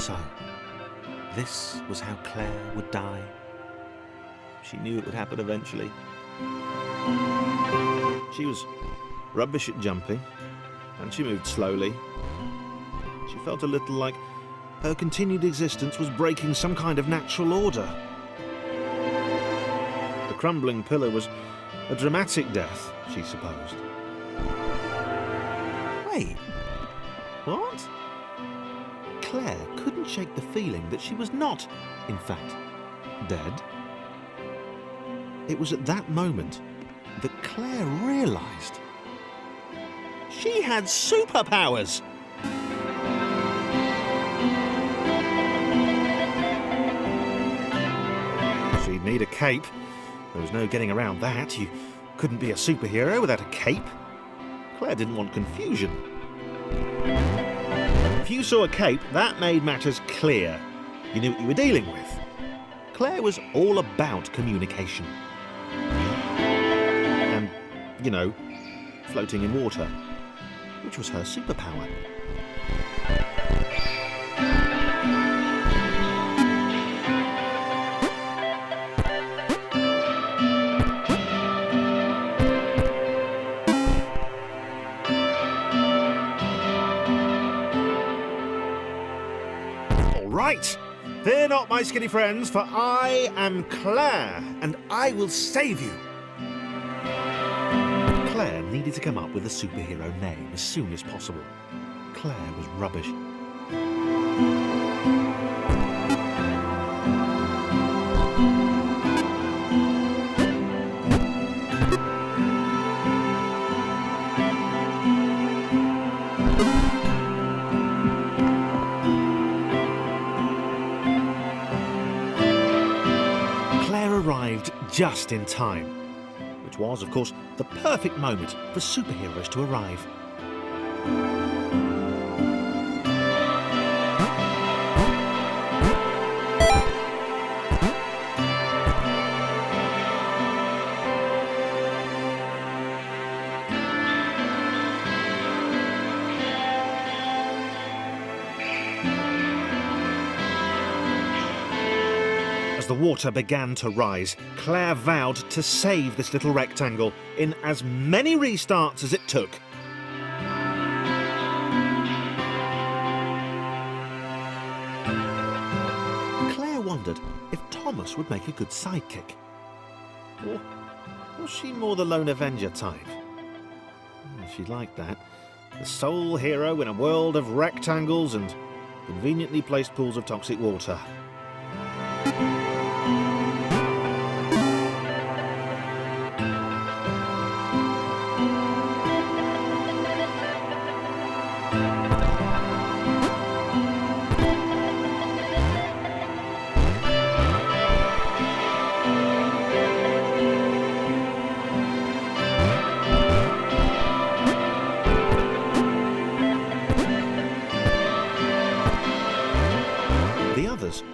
So, this was how Claire would die. She knew it would happen eventually. She was rubbish at jumping, and she moved slowly. She felt a little like her continued existence was breaking some kind of natural order. The crumbling pillar was a dramatic death, she supposed. Wait, what? Claire couldn't shake the feeling that she was not, in fact, dead. It was at that moment that Claire realised she had superpowers. She'd need a cape. There was no getting around that. You couldn't be a superhero without a cape. Claire didn't want confusion. If you saw a cape, that made matters clear. You knew what you were dealing with. Claire was all about communication. And, you know, floating in water, which was her superpower. Right, fear not, my skinny friends, for I am Claire, and I will save you. Claire needed to come up with a superhero name as soon as possible. Claire was rubbish. Arrived just in time, which was, of course, the perfect moment for superheroes to arrive. As the water began to rise, Claire vowed to save this little rectangle in as many restarts as it took. Claire wondered if Thomas would make a good sidekick. Or was she more the lone Avenger type? She liked that. The sole hero in a world of rectangles and conveniently placed pools of toxic water.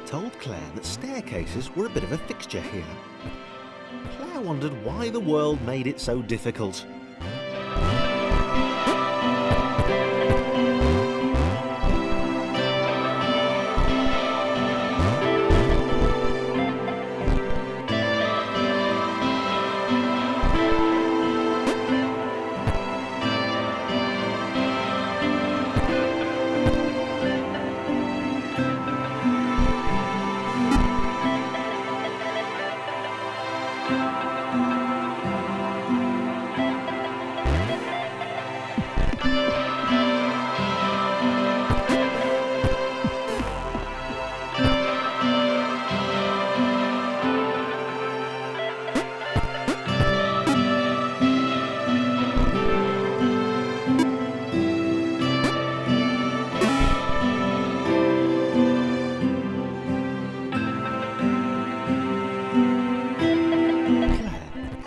Told Claire that staircases were a bit of a fixture here. Claire wondered why the world made it so difficult.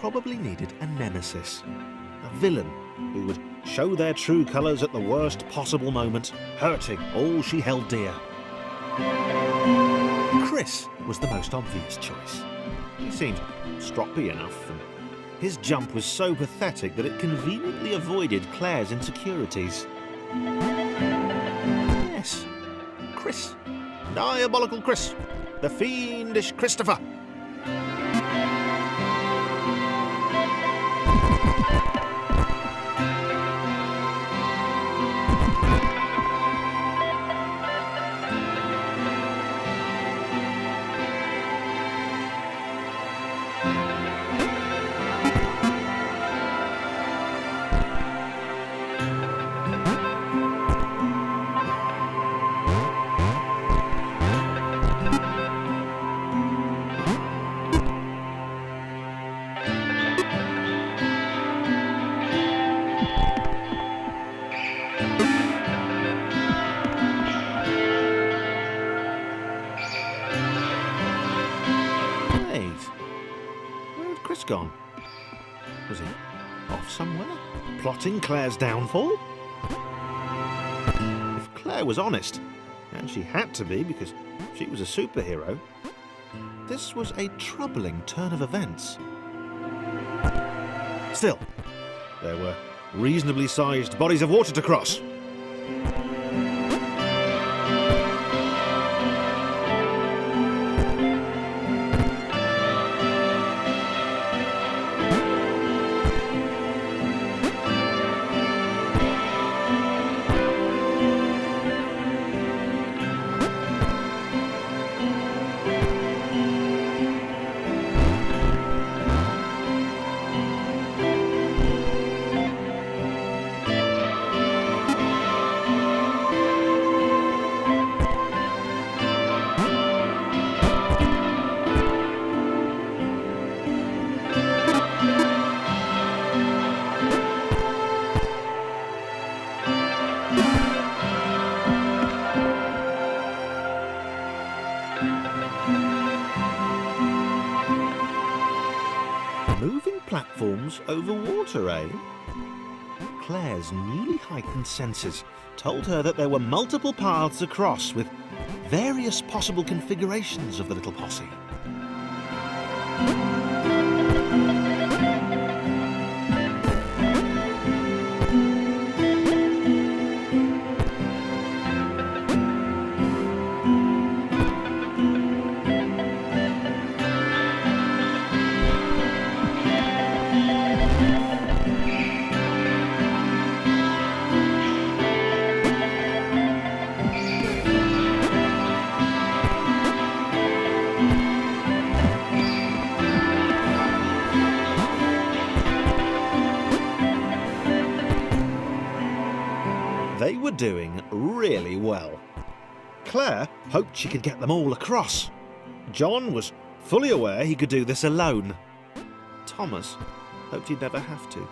Probably needed a nemesis, a villain who would show their true colours at the worst possible moment, hurting all she held dear. Chris was the most obvious choice. He seemed stroppy enough, and his jump was so pathetic that it conveniently avoided Claire's insecurities. Yes, Chris Diabolical Chris, the fiendish Christopher. Chris gone? Was he off somewhere, plotting Claire's downfall? If Claire was honest, and she had to be because she was a superhero, this was a troubling turn of events. Still, there were reasonably sized bodies of water to cross. Moving platforms over water, eh? Claire's newly heightened senses told her that there were multiple paths across with various possible configurations of the little posse. They were doing really well. Claire hoped she could get them all across. John was fully aware he could do this alone. Thomas hoped he'd never have to.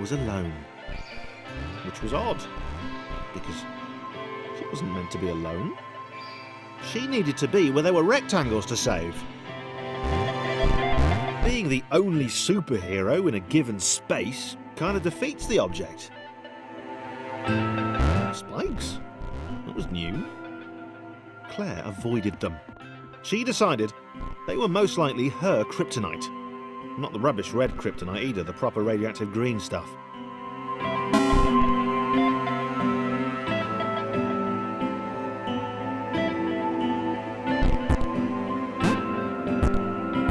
Was alone, which was odd, because she wasn't meant to be alone. She needed to be where there were rectangles to save. Being the only superhero in a given space kind of defeats the object. Spikes? That was new. Claire avoided them. She decided they were most likely her kryptonite. Not the rubbish red kryptonite either, the proper radioactive green stuff.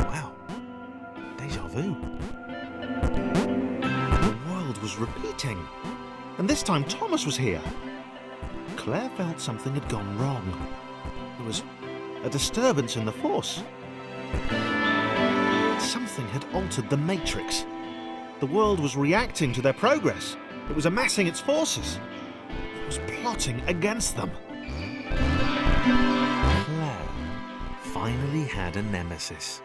Wow. Deja vu. The world was repeating. And this time Thomas was here. Claire felt something had gone wrong. There was a disturbance in the Force. Something had altered the Matrix. The world was reacting to their progress. It was amassing its forces. It was plotting against them. Claire finally had a nemesis.